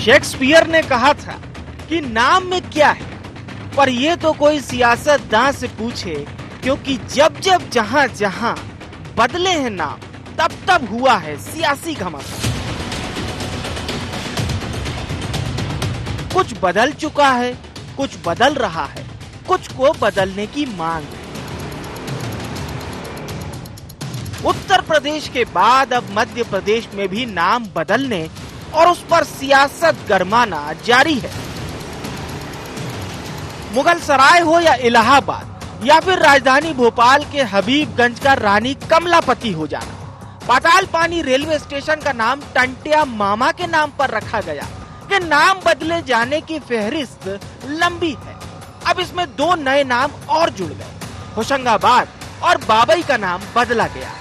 Shakespeare ने कहा था कि नाम में क्या है, पर ये तो कोई सियासतदान से पूछे, क्योंकि जब जब जहां जहां बदले हैं नाम, तब तब हुआ है सियासी घमंड। कुछ बदल चुका है, कुछ बदल रहा है, कुछ को बदलने की मांग है। उत्तर प्रदेश के बाद अब मध्य प्रदेश में भी नाम बदलने और उस पर सियासत गरमाना जारी है। मुगल सराय हो या इलाहाबाद या फिर राजधानी भोपाल के हबीबगंज का रानी कमलापति हो जाना, पातालपानी रेलवे स्टेशन का नाम टंटिया मामा के नाम पर रखा गया, कि नाम बदले जाने की फहरिस्त लंबी है। अब इसमें 2 नए नाम और जुड़ गए, होशंगाबाद और बाबई का नाम बदला गया।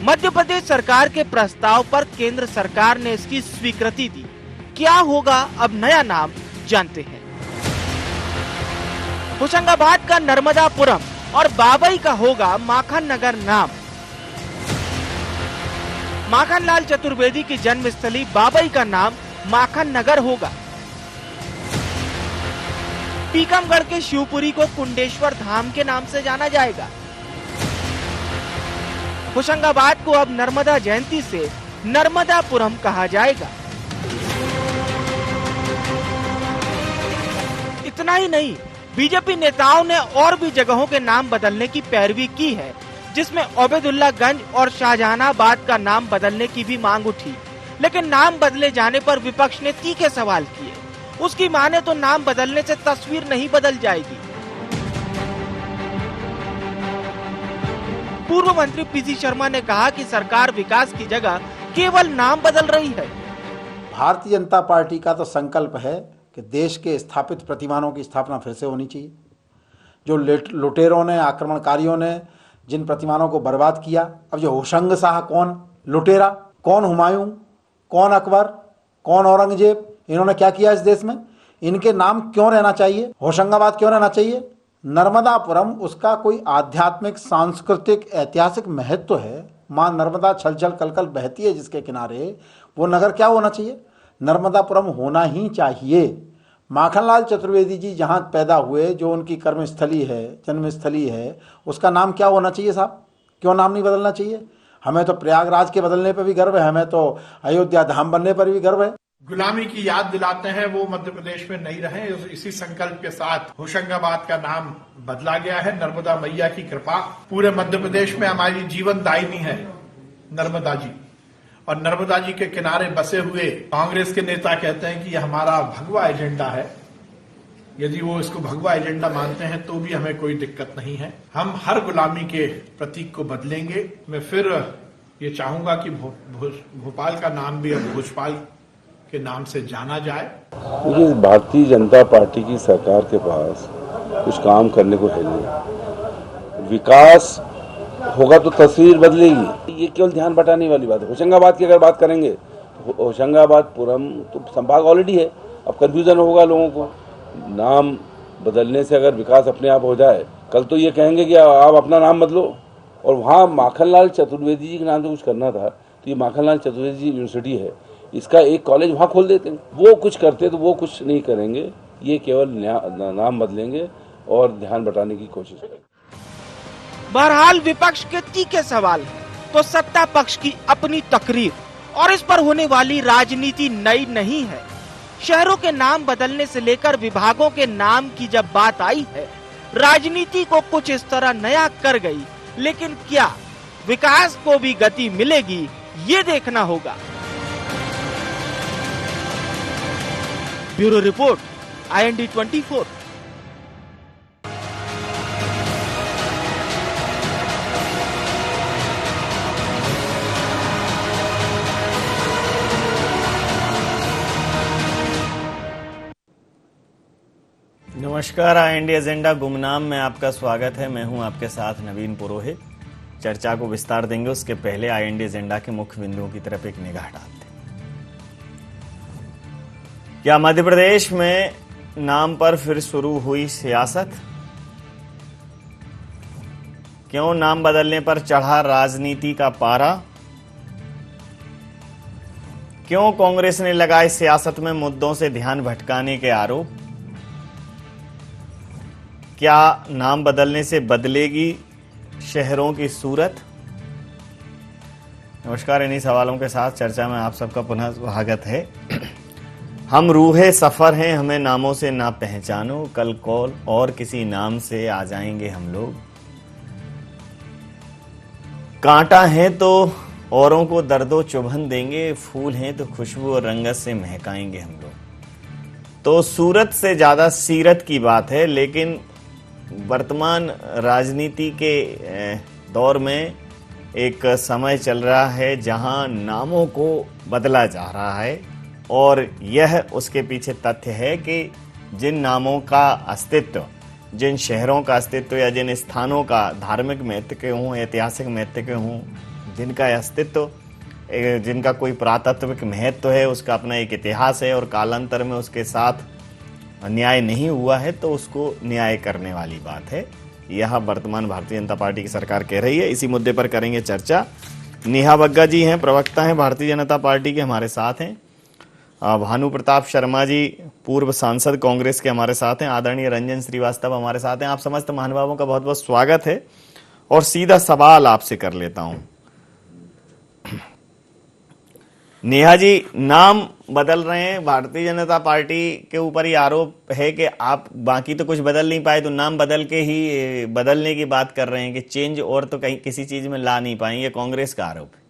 मध्य प्रदेश सरकार के प्रस्ताव पर केंद्र सरकार ने इसकी स्वीकृति दी। क्या होगा अब नया नाम, जानते हैं। होशंगाबाद का नर्मदापुरम और बाबई का होगा माखन नगर नाम। माखनलाल चतुर्वेदी की जन्मस्थली बाबई का नाम माखन नगर होगा। टीकमगढ़ के शिवपुरी को कुंडेश्वर धाम के नाम से जाना जाएगा। होशंगाबाद को अब नर्मदा जयंती से नर्मदापुरम कहा जाएगा। इतना ही नहीं, बीजेपी नेताओं ने और भी जगहों के नाम बदलने की पैरवी की है, जिसमें ओबेदुल्लागंज और शाहजहानाबाद का नाम बदलने की भी मांग उठी। लेकिन नाम बदले जाने पर विपक्ष ने तीखे सवाल किए। उसकी माने तो नाम बदलने से तस्वीर नहीं बदल जाएगी। पूर्व मंत्री पीसी शर्मा ने कहा कि सरकार विकास की जगह केवल नाम बदल रही है। भारतीय जनता पार्टी का तो संकल्प है कि देश के स्थापित प्रतिमानों की स्थापना फिर से होनी चाहिए। जो लुटेरों ने, आक्रमणकारियों ने जिन प्रतिमानों को बर्बाद किया, अब जो होशंग शाह कौन लुटेरा, कौन हुमायूं, कौन अकबर, कौन औरंगजेब, इन्होंने क्या किया इस देश में, इनके नाम क्यों रहना चाहिए, होशंगाबाद क्यों रहना चाहिए। नर्मदापुरम उसका कोई आध्यात्मिक, सांस्कृतिक, ऐतिहासिक महत्व है। मां नर्मदा छल छल कल कल बहती है जिसके किनारे, वो नगर क्या होना चाहिए, नर्मदापुरम होना ही चाहिए। माखनलाल चतुर्वेदी जी जहाँ पैदा हुए, जो उनकी कर्मस्थली है, जन्मस्थली है, उसका नाम क्या होना चाहिए साहब, क्यों नाम नहीं बदलना चाहिए। हमें तो प्रयागराज के बदलने पर भी गर्व है, हमें तो अयोध्या धाम बनने पर भी गर्व है। गुलामी की याद दिलाते हैं, वो मध्य प्रदेश में नहीं रहे। इसी संकल्प के साथ होशंगाबाद का नाम बदला गया है। नर्मदा मैया की कृपा पूरे मध्य प्रदेश में हमारी जीवन दायिनी है नर्मदा जी, और नर्मदा जी के किनारे बसे हुए कांग्रेस के नेता कहते हैं कि यह हमारा भगवा एजेंडा है। यदि वो इसको भगवा एजेंडा मानते हैं तो भी हमें कोई दिक्कत नहीं है। हम हर गुलामी के प्रतीक को बदलेंगे। मैं फिर ये चाहूंगा कि भोपाल का नाम भी अब भोजपाल के नाम से जाना जाए। देखिए, भारतीय जनता पार्टी की सरकार के पास कुछ काम करने को है नहीं। विकास होगा तो तस्वीर बदलेगी, ये केवल ध्यान बटाने वाली बात है। होशंगाबाद की अगर बात करेंगे तो होशंगाबादपुरम तो संभाग ऑलरेडी है। अब कंफ्यूजन होगा लोगों को। नाम बदलने से अगर विकास अपने आप हो जाए, कल तो ये कहेंगे कि आप अपना नाम बदलो। और वहाँ माखनलाल चतुर्वेदी जी के नाम से कुछ करना था, तो ये माखनलाल चतुर्वेदी जी यूनिवर्सिटी है, इसका एक कॉलेज वहाँ खोल देते हैं। वो कुछ करते तो वो कुछ नहीं करेंगे, ये केवल नाम बदलेंगे और ध्यान बटाने की कोशिश करेंगे। बहरहाल विपक्ष के तीखे सवाल तो सत्ता पक्ष की अपनी तकरीर, और इस पर होने वाली राजनीति नई नहीं है। शहरों के नाम बदलने से लेकर विभागों के नाम की जब बात आई है, राजनीति को कुछ इस तरह नया कर गई। लेकिन क्या विकास को भी गति मिलेगी, ये देखना होगा। Bureau report, IND 24। नमस्कार, IND एजेंडा गुमनाम में आपका स्वागत है। मैं हूं आपके साथ नवीन पुरोहित। चर्चा को विस्तार देंगे, उसके पहले IND एजेंडा के मुख्य बिंदुओं की तरफ एक निगाह डालते हैं। क्या मध्य प्रदेश में नाम पर फिर शुरू हुई सियासत? क्यों नाम बदलने पर चढ़ा राजनीति का पारा? क्यों कांग्रेस ने लगाए सियासत में मुद्दों से ध्यान भटकाने के आरोप? क्या नाम बदलने से बदलेगी शहरों की सूरत? नमस्कार, इन्हीं सवालों के साथ चर्चा में आप सबका पुनः स्वागत है। हम रूहे सफर हैं, हमें नामों से ना पहचानो, कल कॉल और किसी नाम से आ जाएंगे हम लोग। कांटा है तो औरों को दर्दो चुभन देंगे, फूल हैं तो खुशबू और रंगत से महकाएंगे हम लोग। तो सूरत से ज्यादा सीरत की बात है, लेकिन वर्तमान राजनीति के दौर में एक समय चल रहा है जहां नामों को बदला जा रहा है, और यह उसके पीछे तथ्य है कि जिन नामों का अस्तित्व, जिन शहरों का अस्तित्व या जिन स्थानों का धार्मिक महत्व के हों, ऐतिहासिक महत्व के हों, जिनका अस्तित्व, जिनका कोई पुरातात्विक महत्व है, उसका अपना एक इतिहास है और कालांतर में उसके साथ न्याय नहीं हुआ है, तो उसको न्याय करने वाली बात है। यह वर्तमान भारतीय जनता पार्टी की सरकार कह रही है। इसी मुद्दे पर करेंगे चर्चा। नेहा बग्गा जी हैं, प्रवक्ता हैं भारतीय जनता पार्टी के, हमारे साथ हैं। भानु प्रताप शर्मा जी, पूर्व सांसद कांग्रेस के, हमारे साथ हैं। आदरणीय रंजन श्रीवास्तव हमारे साथ हैं। आप समस्त महानुभावों का बहुत बहुत स्वागत है। और सीधा सवाल आपसे कर लेता हूं। नेहा जी, नाम बदल रहे हैं, भारतीय जनता पार्टी के ऊपर ही आरोप है कि आप बाकी तो कुछ बदल नहीं पाए, तो नाम बदल के ही बदलने की बात कर रहे हैं कि चेंज और तो कहीं किसी चीज में ला नहीं पाए। ये कांग्रेस का आरोप है।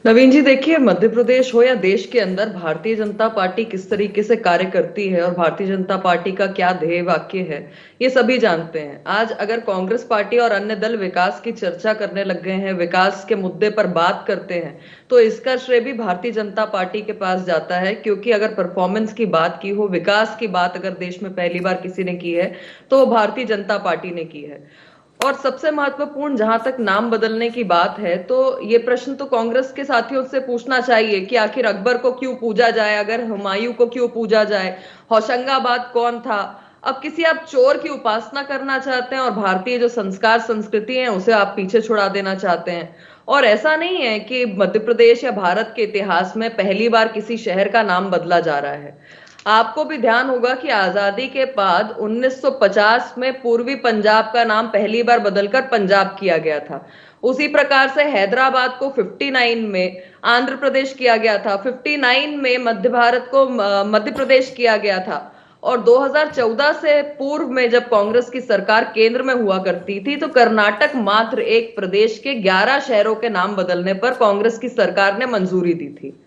नवीन जी, देखिए, मध्य प्रदेश हो या देश के अंदर भारतीय जनता पार्टी किस तरीके से कार्य करती है और भारतीय जनता पार्टी का क्या ध्येय वाक्य है, ये सभी जानते हैं। आज अगर कांग्रेस पार्टी और अन्य दल विकास की चर्चा करने लग गए हैं, विकास के मुद्दे पर बात करते हैं, तो इसका श्रेय भी भारतीय जनता पार्टी के पास जाता है। क्योंकि अगर परफॉर्मेंस की बात की हो, विकास की बात अगर देश में पहली बार किसी ने की है, तो वो भारतीय जनता पार्टी ने की है। और सबसे महत्वपूर्ण, जहां तक नाम बदलने की बात है, तो ये प्रश्न तो कांग्रेस के साथियों से पूछना चाहिए कि आखिर अकबर को क्यों पूजा जाए, अगर हुमायूं को क्यों पूजा जाए, होशंगाबाद कौन था। अब किसी आप चोर की उपासना करना चाहते हैं और भारतीय जो संस्कार संस्कृति है उसे आप पीछे छुड़ा देना चाहते हैं। और ऐसा नहीं है कि मध्य प्रदेश या भारत के इतिहास में पहली बार किसी शहर का नाम बदला जा रहा है। आपको भी ध्यान होगा कि आजादी के बाद 1950 में पूर्वी पंजाब का नाम पहली बार बदलकर पंजाब किया गया था। उसी प्रकार से हैदराबाद को 59 में आंध्र प्रदेश किया गया था, 59 में मध्य भारत को मध्य प्रदेश किया गया था। और 2014 से पूर्व में जब कांग्रेस की सरकार केंद्र में हुआ करती थी, तो कर्नाटक मात्र एक प्रदेश के 11 शहरों के नाम बदलने पर कांग्रेस की सरकार ने मंजूरी दी थी।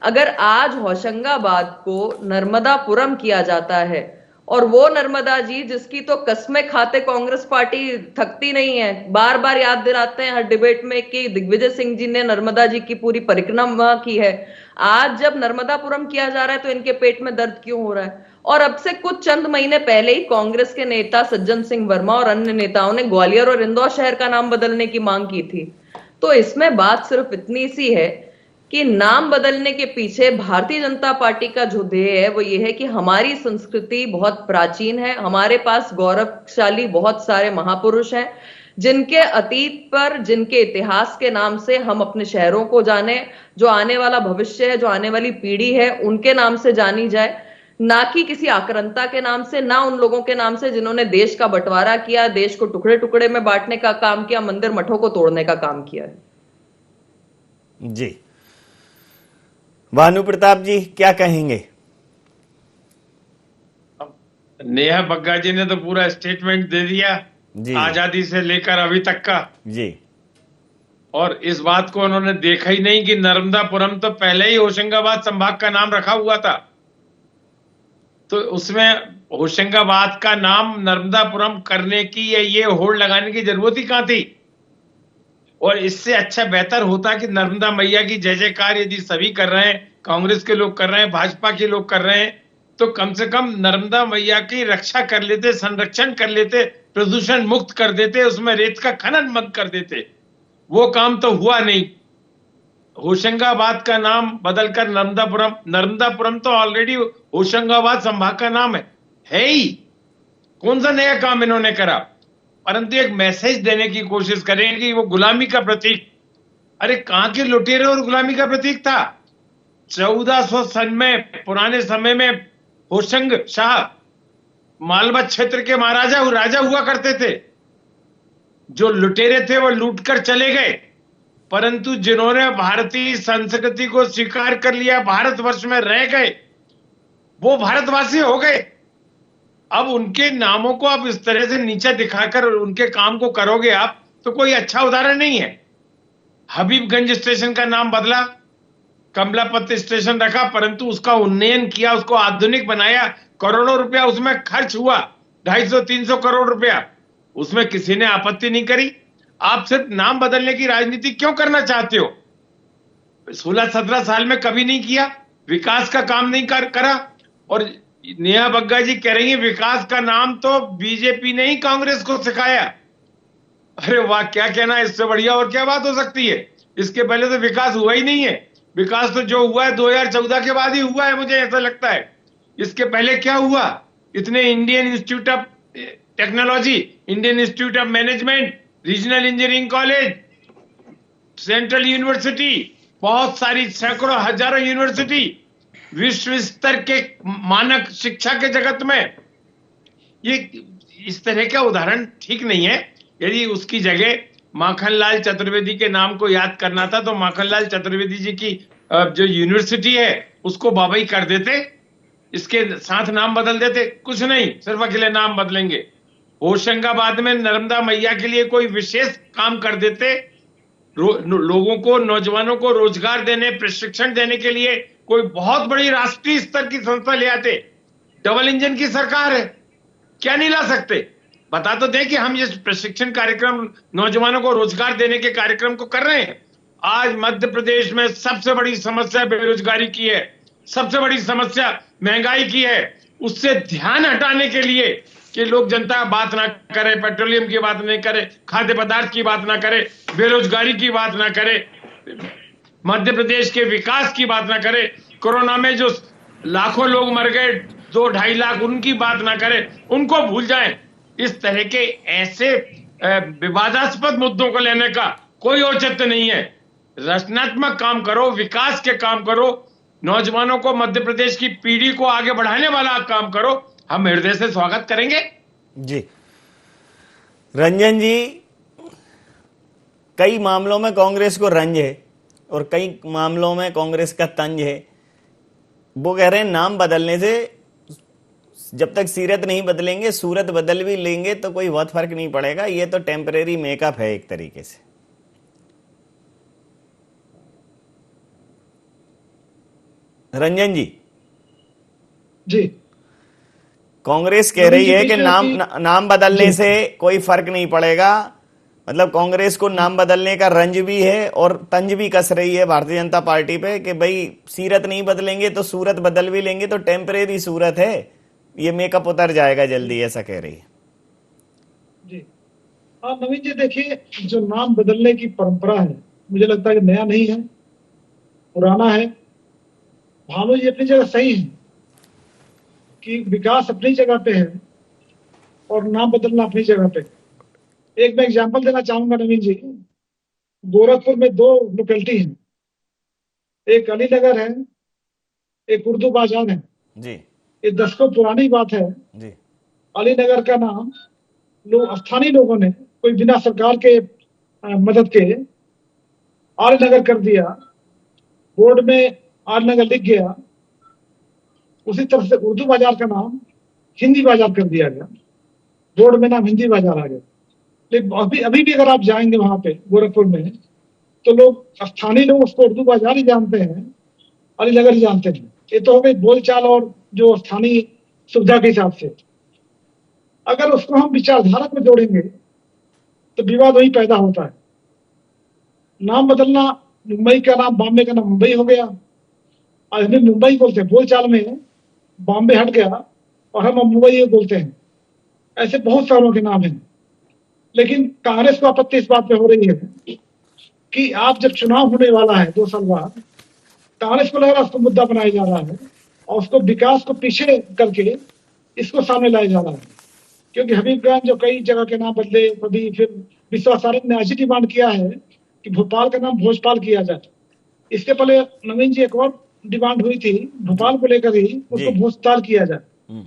अगर आज होशंगाबाद को नर्मदापुरम किया जाता है, और वो नर्मदा जी जिसकी तो कस्में खाते कांग्रेस पार्टी थकती नहीं है, बार बार याद दिलाते हैं हर डिबेट में कि दिग्विजय सिंह जी ने नर्मदा जी की पूरी परिक्रमा की है। आज जब नर्मदापुरम किया जा रहा है तो इनके पेट में दर्द क्यों हो रहा है? और अब से कुछ चंद महीने पहले ही कांग्रेस के नेता सज्जन सिंह वर्मा और अन्य नेताओं ने ग्वालियर और इंदौर शहर का नाम बदलने की मांग की थी। तो इसमें बात सिर्फ इतनी सी है कि नाम बदलने के पीछे भारतीय जनता पार्टी का जो ध्येय है वो ये है कि हमारी संस्कृति बहुत प्राचीन है, हमारे पास गौरवशाली बहुत सारे महापुरुष हैं जिनके अतीत पर, जिनके इतिहास के नाम से हम अपने शहरों को जाने, जो आने वाला भविष्य है, जो आने वाली पीढ़ी है, उनके नाम से जानी जाए, ना कि किसी आक्रांता के नाम से, ना उन लोगों के नाम से जिन्होंने देश का बंटवारा किया, देश को टुकड़े टुकड़े में बांटने का काम किया, मंदिर मठों को तोड़ने का काम किया है। जी, भानु प्रताप जी क्या कहेंगे? नेहा बग्गा जी ने तो पूरा स्टेटमेंट दे दिया जी, आजादी से लेकर अभी तक का जी। और इस बात को उन्होंने देखा ही नहीं कि नर्मदापुरम तो पहले ही होशंगाबाद संभाग का नाम रखा हुआ था, तो उसमें होशंगाबाद का नाम नर्मदापुरम करने की या ये होड़ लगाने की जरूरत ही कहां थी? और इससे अच्छा बेहतर होता कि नर्मदा मैया की जय जयकार यदि सभी कर रहे हैं, कांग्रेस के लोग कर रहे हैं, भाजपा के लोग कर रहे हैं, तो कम से कम नर्मदा मैया की रक्षा कर लेते, संरक्षण कर लेते, प्रदूषण मुक्त कर देते, उसमें रेत का खनन बंद कर देते। वो काम तो हुआ नहीं। होशंगाबाद का नाम बदलकर नर्मदापुरम, नर्मदापुरम तो ऑलरेडी होशंगाबाद संभाग का नाम है ही। कौन सा नया काम इन्होंने करा? परंतु एक मैसेज देने की कोशिश करें कि वो गुलामी का प्रतीक, अरे कहां के लुटेरे और गुलामी का प्रतीक था? 1400 सन में पुराने समय में होशंग शाह मालवा क्षेत्र के महाराजा राजा हुआ करते थे। जो लुटेरे थे वो लूट कर चले गए, परंतु जिन्होंने भारतीय संस्कृति को स्वीकार कर लिया, भारतवर्ष में रह गए, वो भारतवासी हो गए। अब उनके नामों को आप इस तरह से नीचा दिखाकर उनके काम को करोगे आप, तो कोई अच्छा उदाहरण नहीं है। हबीबगंज स्टेशन का नाम बदला, कमलापत स्टेशन रखा, परंतु उसका उन्नयन किया, उसको आधुनिक बनाया, करोड़ों रुपया उसमें खर्च हुआ, 250-300 करोड़ रुपया, उसमें किसी ने आपत्ति नहीं करी। आप सिर्फ नाम बदलने की राजनीति क्यों करना चाहते हो? 16-17 साल में कभी नहीं किया, विकास का काम नहीं करा। और नेहा बग्गा जी कह रही है विकास का नाम तो बीजेपी ने ही कांग्रेस को सिखाया। अरे वाह, क्या कहना, इससे बढ़िया और क्या बात हो सकती है? इसके पहले तो विकास हुआ ही नहीं है। विकास तो जो हुआ है 2014 के बाद ही हुआ है, मुझे ऐसा लगता है। इसके पहले क्या हुआ? इतने Indian institute of technology, Indian institute of management, regional engineering college, central university, बहुत सारी सैकड़ों हजारों यूनिवर्सिटी, विश्व स्तर के मानक शिक्षा के जगत में। ये इस तरह का उदाहरण ठीक नहीं है। यदि उसकी जगह माखनलाल चतुर्वेदी के नाम को याद करना था तो माखनलाल चतुर्वेदी जी की जो यूनिवर्सिटी है उसको बाबई कर देते, इसके साथ नाम बदल देते। कुछ नहीं, सिर्फ अकेले नाम बदलेंगे। होशंगाबाद में नर्मदा मैया के लिए कोई विशेष काम कर देते, लोगों को, नौजवानों को रोजगार देने, प्रशिक्षण देने के लिए कोई बहुत बड़ी राष्ट्रीय स्तर की संस्था ले आते। डबल इंजन की सरकार है, क्या नहीं ला सकते? बता तो दें कि हम ये प्रशिक्षण कार्यक्रम, नौजवानों को रोजगार देने के कार्यक्रम को कर रहे हैं। आज मध्य प्रदेश में सबसे बड़ी समस्या बेरोजगारी की है, सबसे बड़ी समस्या महंगाई की है। उससे ध्यान हटाने के लिए कि लोग जनता बात ना करे, पेट्रोलियम की बात नहीं करे, खाद्य पदार्थ की बात ना करे, बेरोजगारी की बात ना करे, मध्य प्रदेश के विकास की बात ना करे, कोरोना में जो लाखों लोग मर गए, 2-2.5 लाख, उनकी बात ना करे, उनको भूल जाएं। इस तरह के ऐसे विवादास्पद मुद्दों को लेने का कोई औचित्य नहीं है। रचनात्मक काम करो, विकास के काम करो, नौजवानों को, मध्य प्रदेश की पीढ़ी को आगे बढ़ाने वाला काम करो। हम हृदय से स्वागत करेंगे। जी रंजन जी, कई मामलों में कांग्रेस को रंज है और कई मामलों में कांग्रेस का तंज है। वो कह रहे हैं नाम बदलने से जब तक सीरत नहीं बदलेंगे, सूरत बदल भी लेंगे तो कोई बहुत फर्क नहीं पड़ेगा। ये तो टेम्परेरी मेकअप है एक तरीके से। रंजन जी जी, कांग्रेस कह रही है कि नाम बदलने से कोई फर्क नहीं पड़ेगा। मतलब कांग्रेस को नाम बदलने का रंज भी है और तंज भी कस रही है भारतीय जनता पार्टी पे कि भाई सीरत नहीं बदलेंगे तो सूरत बदल भी लेंगे, तो टेम्परेरी सूरत है, ये मेकअप उतर जाएगा जल्दी, ऐसा कह रही है। जी हाँ नवीन जी, देखिए जो नाम बदलने की परंपरा है, मुझे लगता है कि नया नहीं है, पुराना है। भानु जी अपनी जगह सही है कि विकास अपनी जगह पे है और नाम बदलना अपनी जगह पे। एक मैं एग्जांपल देना चाहूंगा नवीन जी। गोरखपुर में 2 लोकेलिटी हैं, एक अलीनगर है, एक उर्दू बाजार है जी। ये दशकों पुरानी बात है जी। अलीनगर का नाम स्थानीय लोगों ने, कोई बिना सरकार के मदद के आलीनगर कर दिया। बोर्ड में आलीनगर लिख गया। उसी तरह से उर्दू बाजार का नाम हिंदी बाजार कर दिया गया, बोर्ड में नाम हिंदी बाजार आ गया। लेकिन अभी भी अगर आप जाएंगे वहां पे गोरखपुर में, तो लोग, स्थानीय लोग उसको उर्दू बाजार ही जानते हैं, अलीनगर ही जानते हैं। ये तो हो गई बोलचाल और जो स्थानीय सुविधा के हिसाब से। अगर उसको हम विचारधारा में जोड़ेंगे तो विवाद वही पैदा होता है। नाम बदलना, मुंबई का नाम बॉम्बे का नाम मुंबई हो गया, आज हमें मुंबई बोलते हैं, बोलचाल में बॉम्बे हट गया और हम मुंबई बोलते हैं। ऐसे बहुत शहरों के नाम हैं। लेकिन कांग्रेस को आपत्ति इस बात पे हो रही है कि आप जब चुनाव होने वाला है 2 साल बाद, कांग्रेस को लग रहा है उसको मुद्दा बनाया जा रहा है और उसको विकास को पीछे करके इसको सामने लाया जा रहा है। क्योंकि हबीबगंज जो कई जगह के नाम बदले, कभी फिर विश्वासारायण ने डिमांड किया है कि भोपाल का नाम भोजपाल किया जाए। इसके पहले नवीन जी एक और डिमांड हुई थी भोपाल को लेकर ही उसको भूस्थाल किया जाए।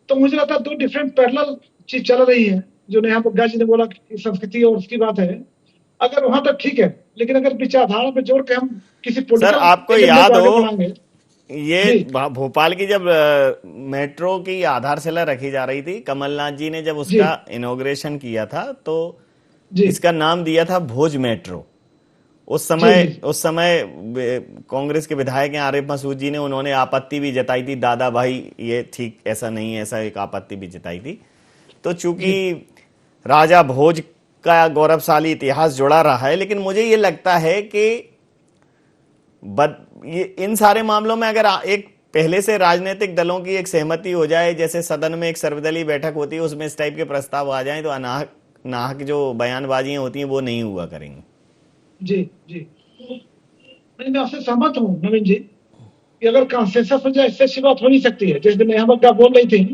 तो मुझे लगता है दो डिफरेंट पैरेलल चीज चल रही है। जो नेहा बग्गा जी ने बोला कि संस्कृति और उसकी बात है, अगर वहां तक ठीक है, लेकिन अगर विचारधारा पे जोड़ के हम किसी सर आपको याद हो ये जी। भोपाल की जब मेट्रो की आधारशिला रखी जा रही थी, कमलनाथ जी ने जब उसका इनॉग्रेशन किया था तो इसका नाम दिया था भोज मेट्रो। उस समय कांग्रेस के विधायक हैं आरिफ मसूद जी ने, उन्होंने आपत्ति भी जताई थी, दादा भाई ये ठीक ऐसा नहीं है, ऐसा एक आपत्ति भी जताई थी। तो चूंकि राजा भोज का गौरवशाली इतिहास जुड़ा रहा है, लेकिन मुझे ये लगता है कि ये इन सारे मामलों में अगर एक पहले से राजनीतिक दलों की एक सहमति हो जाए, जैसे सदन में एक सर्वदलीय बैठक होती है उसमें इस टाइप के प्रस्ताव आ जाएं, तो नाहक जो बयानबाजियां होती हैं वो नहीं हुआ करेंगी। जी जी, मैं आपसे सहमत हूँ नवीन जी कि अगर कंसेंसस हो जाए इससे अच्छी बात हो नहीं सकती है। जिस दिन नेहा बग्गा बोल रही थी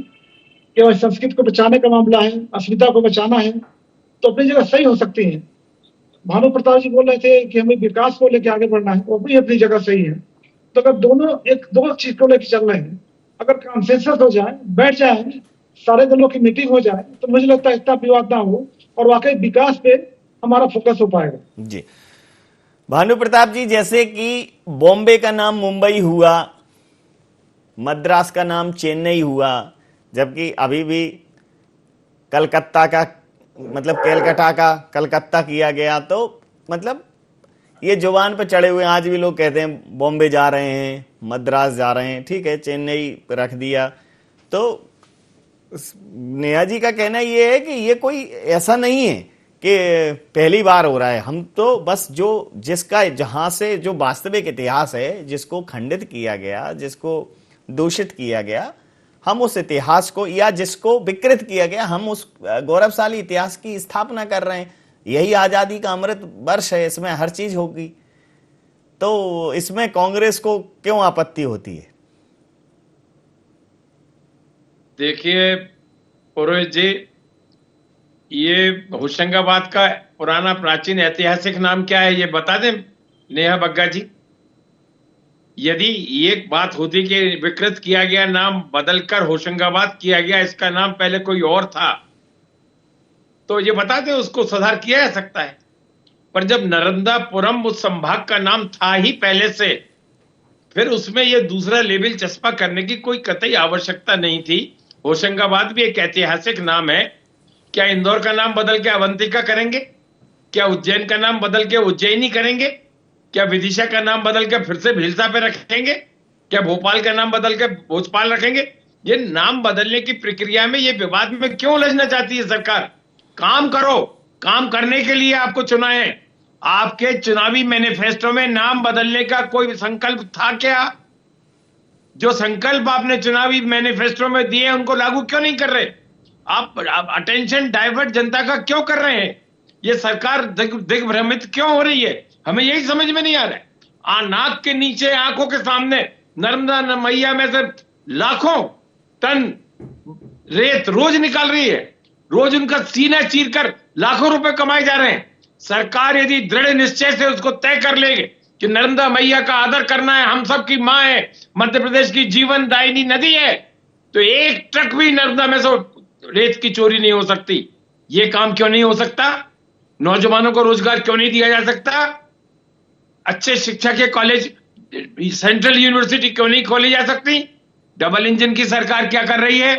कि वह संस्कृत को बचाने का मामला है, अस्मिता को बचाना है, तो अपनी जगह सही हो सकती है। भानु प्रताप जी बोल रहे थे कि हमें विकास को लेकर आगे बढ़ना है, वो भी अपनी जगह सही है। तो अगर दोनों दो चीज को लेकर चल रहे हैं, अगर कंसेंसस हो जाए, बैठ जाए, सारे दलों की मीटिंग हो जाए, तो मुझे लगता है इतना विवाद ना हो और वाकई विकास पे हमारा फोकस हो पाएगा। जी भानु प्रताप जी, जैसे कि बॉम्बे का नाम मुंबई हुआ, मद्रास का नाम चेन्नई हुआ, जबकि अभी भी कलकत्ता का मतलब कैलकाटा का कलकत्ता किया गया, तो मतलब ये जुबान पे चढ़े हुए आज भी लोग कहते हैं बॉम्बे जा रहे हैं, मद्रास जा रहे हैं, ठीक है चेन्नई रख दिया। तो नेहा जी का कहना ये है कि ये कोई ऐसा नहीं है कि पहली बार हो रहा है, हम तो बस जिसका जहां से जो वास्तविक इतिहास है, जिसको खंडित किया गया, जिसको दूषित किया गया, हम उस इतिहास को या जिसको विकृत किया गया, हम उस गौरवशाली इतिहास की स्थापना कर रहे हैं। यही आजादी का अमृत वर्ष है, इसमें हर चीज होगी, तो इसमें कांग्रेस को क्यों आपत्ति होती है? देखिए पुरोहित जी, ये होशंगाबाद का पुराना प्राचीन ऐतिहासिक नाम क्या है ये बता दें नेहा बग्गा जी। यदि ये बात होती कि विकृत किया गया, नाम बदलकर होशंगाबाद किया गया, इसका नाम पहले कोई और था, तो ये बता दें, उसको सुधार किया जा सकता है। पर जब नर्मदापुरम उस संभाग का नाम था ही पहले से, फिर उसमें ये दूसरा लेबल चस्पा करने की कोई कतई आवश्यकता नहीं थी। होशंगाबाद भी एक ऐतिहासिक नाम है। क्या इंदौर का नाम बदल के अवंतिका करेंगे? क्या उज्जैन का नाम बदल के उज्जैनी करेंगे? क्या विदिशा का नाम बदल के फिर से भिलसा पे रखेंगे? क्या भोपाल का नाम बदल के भोजपाल रखेंगे? ये नाम बदलने की प्रक्रिया में ये विवाद में क्यों उलझना चाहती है सरकार? काम करो, काम करने के लिए आपको चुना है। आपके चुनावी मैनिफेस्टो में नाम बदलने का कोई संकल्प था क्या? जो संकल्प आपने चुनावी मैनिफेस्टो में दिए उनको लागू क्यों नहीं कर रहे? आप अटेंशन डाइवर्ट जनता का क्यों कर रहे हैं? ये सरकार दिग्भ्रमित क्यों हो रही है? हमें यही समझ में नहीं आ रहा है। नाक के नीचे, आंखों के सामने नर्मदा मैया में से लाखों टन रेत रोज निकाल रही है, रोज उनका सीना चीरकर लाखों रुपए कमाए जा रहे हैं। सरकार यदि दृढ़ निश्चय से उसको तय कर लेगी कि नर्मदा मैया का आदर करना है, हम सब की मां है, मध्य प्रदेश की जीवन दायिनी नदी है, तो एक ट्रक भी नर्मदा में से रेत की चोरी नहीं हो सकती। ये काम क्यों नहीं हो सकता? नौजवानों को रोजगार क्यों नहीं दिया जा सकता? अच्छे शिक्षा के कॉलेज, सेंट्रल यूनिवर्सिटी क्यों नहीं खोली जा सकती? डबल इंजन की सरकार क्या कर रही है?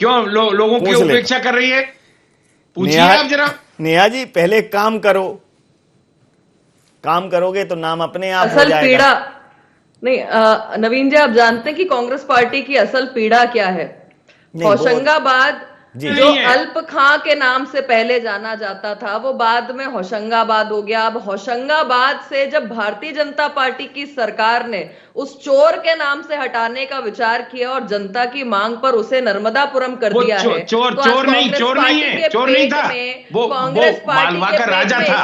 क्यों लोगों की उपेक्षा कर रही है? पूछिए आप जरा। नेहा जी, पहले काम करो, काम करोगे तो नाम अपने आप हो जाएगा। पीड़ा नहीं, नवीन जी आप जानते हैं कि कांग्रेस पार्टी की असल पीड़ा क्या है? होशंगाबाद जो अल्प खां के नाम से पहले जाना जाता था वो बाद में होशंगाबाद हो गया। अब होशंगाबाद से जब भारतीय जनता पार्टी की सरकार ने उस चोर के नाम से हटाने का विचार किया और जनता की मांग पर उसे नर्मदापुरम कर दिया है, चोर तो चोर नहीं, चोर नहीं है, चोर नहीं था, कांग्रेस पार्टी के राजा पेट में था।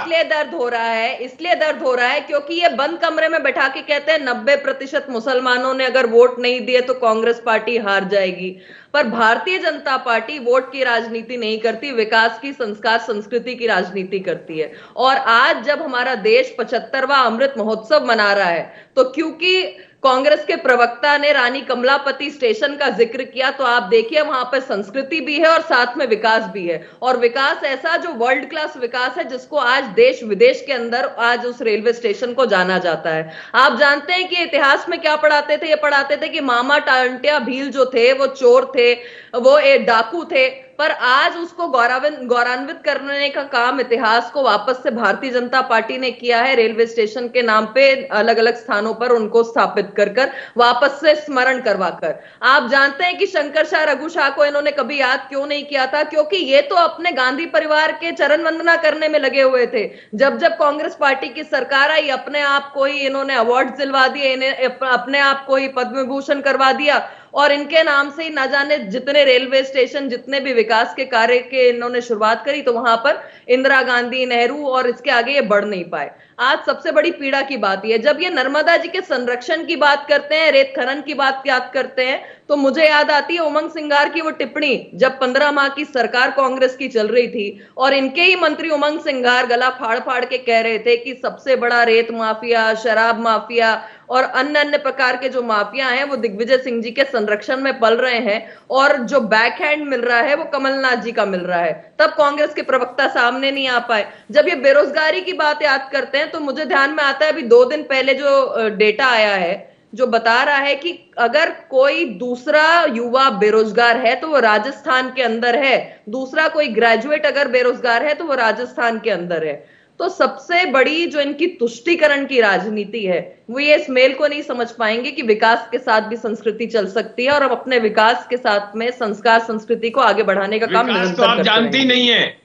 इसलिए दर्द हो रहा है क्योंकि ये बंद कमरे में बैठा के कहते हैं 90% मुसलमानों ने अगर वोट नहीं दिए तो कांग्रेस पार्टी हार जाएगी। पर Bharatiya Janata party vote vote की राजनीति नहीं करती, विकास की, संस्कार संस्कृति की राजनीति करती है। और आज जब हमारा देश 75वां अमृत महोत्सव मना रहा है, तो क्योंकि कांग्रेस के प्रवक्ता ने रानी कमलापति स्टेशन का जिक्र किया, तो आप देखिए वहां पर संस्कृति भी है और साथ में विकास भी है, और विकास ऐसा जो वर्ल्ड क्लास विकास है, जिसको आज देश विदेश के अंदर आज उस रेलवे स्टेशन को जाना जाता है। आप जानते हैं कि इतिहास में क्या पढ़ाते थे? ये पढ़ाते थे कि मामा टांटिया भील जो थे वो चोर थे, वो एक डाकू थे, पर आज उसको गौरवान्वित करने का काम इतिहास को वापस से भारतीय जनता पार्टी ने किया है। रेलवे स्टेशन के नाम पे अलग अलग स्थानों पर उनको स्थापित कर कर वापस से स्मरण करवाकर। आप जानते हैं कि शंकर शाह रघु शाह को इन्होंने कभी याद क्यों नहीं किया था? क्योंकि ये तो अपने गांधी परिवार के चरण वंदना करने में लगे हुए थे। जब जब कांग्रेस पार्टी की सरकार आई, अपने आप को ही इन्होंने अवार्ड दिलवा दिए, इन्हें अपने आप को ही पद्म विभूषण करवा दिया, और इनके नाम से ही ना जाने जितने रेलवे स्टेशन, जितने भी विकास के कार्य के इन्होंने शुरुआत करी, तो वहां पर इंदिरा गांधी, नेहरू और इसके आगे ये बढ़ नहीं पाए। आज सबसे बड़ी पीड़ा की बात यह, जब ये नर्मदा जी के संरक्षण की बात करते हैं, रेत खनन की बात याद करते हैं, तो मुझे याद आती है उमंग सिंगार की वो टिप्पणी, जब 15 माह की सरकार कांग्रेस की चल रही थी और इनके ही मंत्री उमंग सिंगार गला फाड़ फाड़ के कह रहे थे कि सबसे बड़ा रेत माफिया, शराब माफिया और अन्य अन्य प्रकार के जो माफिया हैं वो दिग्विजय सिंह जी के संरक्षण में पल रहे हैं, और जो बैक हैंड मिल रहा है वो कमलनाथ जी का मिल रहा है। तब कांग्रेस के प्रवक्ता सामने नहीं आ पाए। जब ये बेरोजगारी की बात याद करते हैं, तो मुझे ध्यान में आता है अभी 2 दिन पहले जो डेटा आया है, जो बता रहा है कि अगर कोई दूसरा युवा बेरोजगार है तो वो राजस्थान के अंदर है, दूसरा कोई ग्रेजुएट अगर बेरोजगार है तो वो राजस्थान के अंदर है। तो सबसे बड़ी जो इनकी तुष्टीकरण की राजनीति है, वो ये इस मेल को नहीं समझ पाएंगे कि विकास के साथ भी संस्कृति चल सकती है, और हम अपने विकास के साथ में संस्कार संस्कृति को आगे बढ़ाने का काम विकास तो आप जानती नहीं है,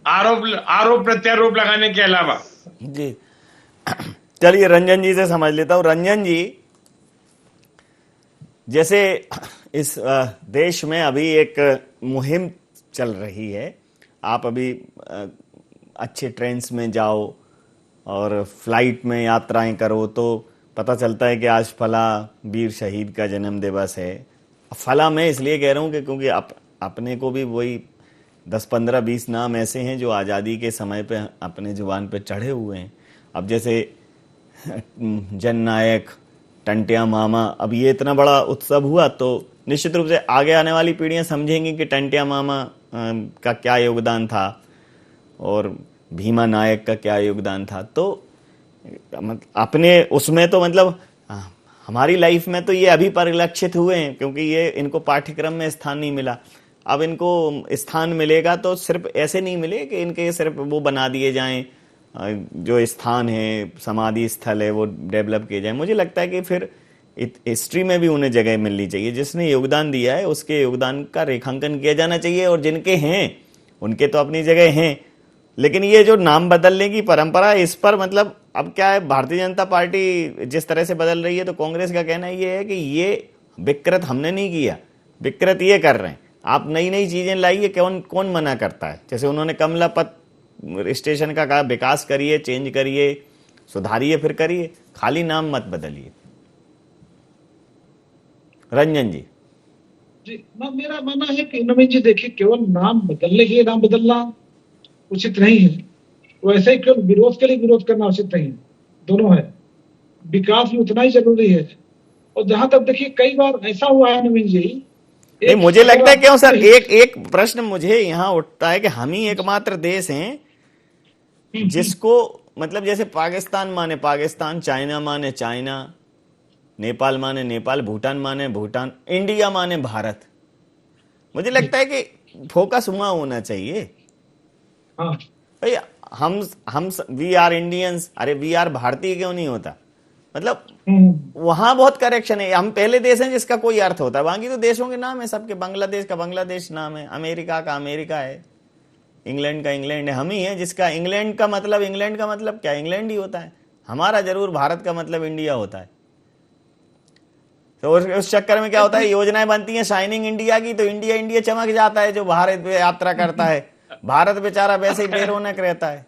आरोप प्रत्यारोप लगाने के अलावा। जी चलिए रंजन जी से समझ लेता हूं। रंजन जी, जैसे इस देश में अभी एक मुहिम चल रही है, आप अभी अच्छे ट्रेन्स में जाओ और फ्लाइट में यात्राएं करो तो पता चलता है कि आज फला वीर शहीद का जन्म दिवस है। फला मैं इसलिए कह रहा हूं कि क्योंकि अपने को भी वही 10, 15, 20 नाम ऐसे हैं जो आज़ादी के समय पे अपने जुबान पे चढ़े हुए हैं। अब जैसे जननायक, टंटिया मामा, अब ये इतना बड़ा उत्सव हुआ तो निश्चित रूप से आगे आने वाली पीढ़ियां समझेंगी कि टंटिया मामा का क्या योगदान था और भीमा नायक का क्या योगदान था। तो अपने उसमें तो मतलब हमारी लाइफ में तो ये अभी परिलक्षित हुए हैं, क्योंकि ये इनको पाठ्यक्रम में स्थान नहीं मिला। अब इनको स्थान मिलेगा तो सिर्फ ऐसे नहीं मिले कि इनके सिर्फ वो बना दिए जाएं, जो स्थान है, समाधि स्थल है, वो डेवलप किए जाए। मुझे लगता है कि फिर हिस्ट्री में भी उन्हें जगह मिलनी चाहिए। जिसने योगदान दिया है उसके योगदान का रेखांकन किया जाना चाहिए, और जिनके हैं उनके तो अपनी जगह हैं। लेकिन ये जो नाम बदलने की परंपरा, इस पर मतलब अब क्या है, भारतीय जनता पार्टी जिस तरह से बदल रही है, तो कांग्रेस का कहना ये है कि ये विकृत हमने नहीं किया, विकृत ये कर रहे हैं। आप नई नई चीजें लाइए, कौन मना करता है। जैसे उन्होंने कमलापत स्टेशन का कहा, विकास करिए, चेंज करिए, सुधारिए, फिर करिए, खाली नाम मत बदलिए। रंजन जी। जी, मेरा मानना है कि नवीन जी देखिए, केवल नाम बदलने के लिए नाम बदलना उचित नहीं है, वैसे ही केवल विरोध के लिए विरोध करना उचित नहीं है। दोनों है, विकास भी उतना ही जरूरी है। और जहां तक देखिए, कई बार ऐसा हुआ है नवीन जी, नहीं मुझे लगता है क्यों सर, एक प्रश्न मुझे यहाँ उठता है कि हम ही एकमात्र देश हैं जिसको मतलब जैसे पाकिस्तान माने पाकिस्तान, चाइना माने चाइना, नेपाल माने नेपाल, भूटान माने भूटान, इंडिया माने भारत। मुझे लगता है कि फोकस वहां होना चाहिए। भाई हम वी आर इंडियंस, अरे वी आर भारतीय क्यों नहीं होता? मतलब वहां बहुत करेक्शन है। हम पहले देश हैं जिसका कोई अर्थ होता है, बाकी तो देशों के नाम है सबके। बांग्लादेश का बांग्लादेश नाम है, अमेरिका का अमेरिका है, इंग्लैंड का इंग्लैंड है। हम ही है जिसका इंग्लैंड का मतलब क्या, इंग्लैंड ही होता है। हमारा जरूर भारत का मतलब इंडिया होता है। तो उस चक्कर में क्या होता है, योजनाएं बनती हैं शाइनिंग इंडिया की, तो इंडिया इंडिया चमक जाता है जो भारत में यात्रा करता है। भारत बेचारा वैसे ही बेरोनक रहता है।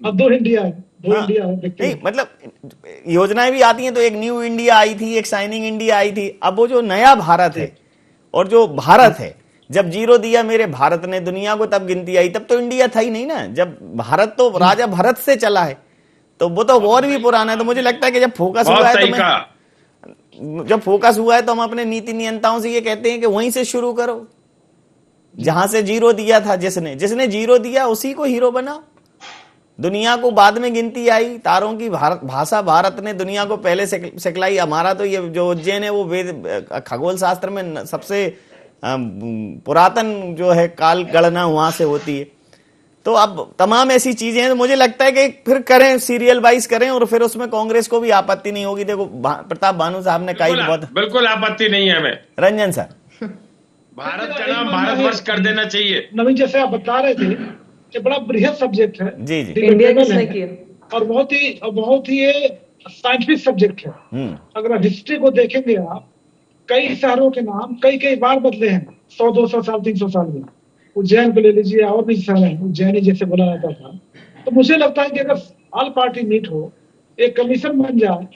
अब दो इंडिया है। नहीं मतलब योजनाएं भी आती हैं, तो एक न्यू इंडिया आई थी, एक शाइनिंग इंडिया आई थी। अब वो जो नया भारत है और जो भारत है, जब 0 दिया मेरे भारत ने दुनिया को तब गिनती आई, तब तो इंडिया था ही नहीं ना। जब भारत तो राजा भरत से चला है, तो वो तो और भी पुराना है। तो मुझे लगता है कि जब फोकस हुआ है तो हम अपने नीति नियंताओं से ये कहते हैं कि वहीं से शुरू करो, जहां से 0 दिया था। जिसने 0 दिया उसी को हीरो बनाओ। दुनिया को बाद में गिनती आई, तारों की भाषा भारत ने दुनिया को पहले सिखलाई। हमारा तो ये जो उज्जैन है वो वेद खगोल शास्त्र में सबसे पुरातन जो है काल गणना वहां से होती है। तो अब तमाम ऐसी चीजें हैं, तो मुझे लगता है कि फिर करें, सीरियल वाइज करें, और फिर उसमें कांग्रेस को भी आपत्ति नहीं होगी। देखो प्रताप भानु साहब ने कही, बहुत बिल्कुल आपत्ति नहीं है हमें। रंजन सर, भारत का नाम भारतवर्ष कर देना चाहिए। नवीन, जैसे आप बता रहे थे कि बड़ा बृहद सब्जेक्ट है, जी जी, इंडिया किसने किया, और बहुत ही साइंटिफिक सब्जेक्ट है। अगर हिस्ट्री को देखेंगे आप, कई शहरों के नाम कई बार बदले हैं, 100, 200 साल, 300 साल में। उज्जैन को ले लीजिए, और भी शहर हैं, उज्जैनी जैसे बोला जाता था। तो मुझे लगता है कि अगर ऑल पार्टी मीट हो, एक कमीशन बन जाए,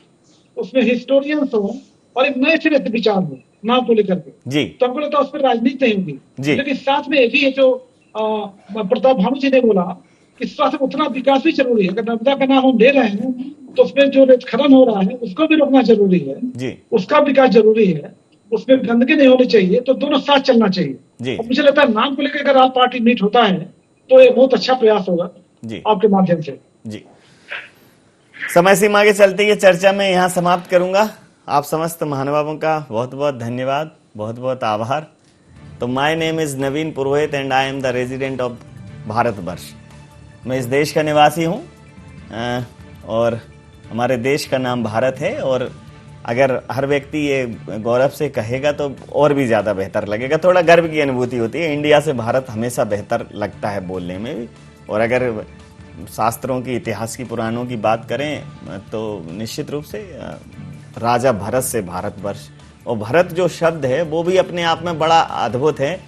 उसमें हिस्टोरियंस हो और एक नए सिरे से विचार हो नाम को लेकर के जी, तो हमको लगता है उस पर राजनीति नहीं होगी। जी। लेकिन साथ में ये भी है जो प्रताप भानु जी ने बोला कि साथ में उतना विकास भी जरूरी है। अगर नर्मदा का नाम हम ले रहे हैं तो उसमें जो रेत खनन हो रहा है उसको भी रोकना जरूरी है जी, उसका विकास जरूरी है, उसमें गंदगी नहीं होनी चाहिए। तो दोनों साथ चलना चाहिए जी। और मुझे लगता है नाम को लेकर अगर आप पार्टी मीट होता है तो ये बहुत अच्छा प्रयास होगा जी, आपके माध्यम से। जी। समय सीमा के चलते ये चर्चा मैं यहाँ समाप्त करूंगा। आप समस्त महानुभावों का बहुत बहुत धन्यवाद, बहुत बहुत आभार। तो my name is Naveen Purohit and I am the resident of Bharatvarsh. मैं इस देश का निवासी हूँ और हमारे देश का नाम भारत है। और अगर हर व्यक्ति ये गौरव से कहेगा तो और भी ज़्यादा बेहतर लगेगा, थोड़ा गर्व की अनुभूति होती है। इंडिया से भारत हमेशा बेहतर लगता है बोलने में भी। और अगर शास्त्रों की, इतिहास की, पुराणों की बात करें तो निश्चित रूप से राजा भरत से भारतवर्ष, और भरत जो शब्द है वो भी अपने आप में बड़ा अद्भुत है।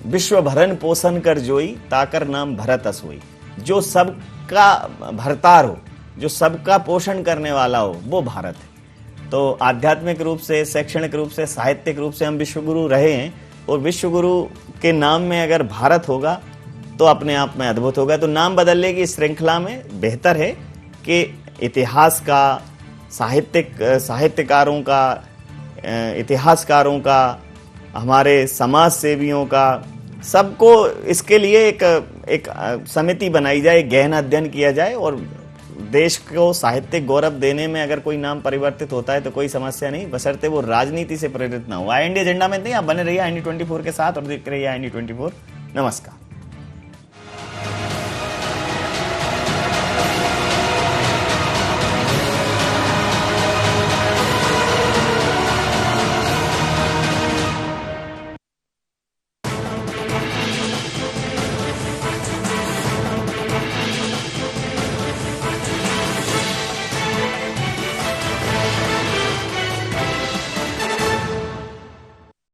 विश्व भरन पोषण कर जोई, ताकर नाम भरत असोई। जो सबका भरतार हो, जो सबका पोषण करने वाला हो, वो भारत है। तो आध्यात्मिक रूप से, शैक्षणिक रूप से, साहित्यिक रूप से हम विश्वगुरु रहे हैं, और विश्वगुरु के नाम में अगर भारत होगा तो अपने आप में अद्भुत होगा। तो नाम बदलने की श्रृंखला में बेहतर है कि इतिहास का, साहित्यकारों का, इतिहासकारों का, हमारे समाज सेवियों का, सबको इसके लिए एक समिति बनाई जाए, गहन अध्ययन किया जाए, और देश को साहित्यिक गौरव देने में अगर कोई नाम परिवर्तित होता है तो कोई समस्या नहीं, बशर्ते वो राजनीति से प्रेरित ना हो। IND एजेंडा में नहीं, आप बने रहिए IND 24 के साथ और देखते रहिए IND 24। नमस्कार।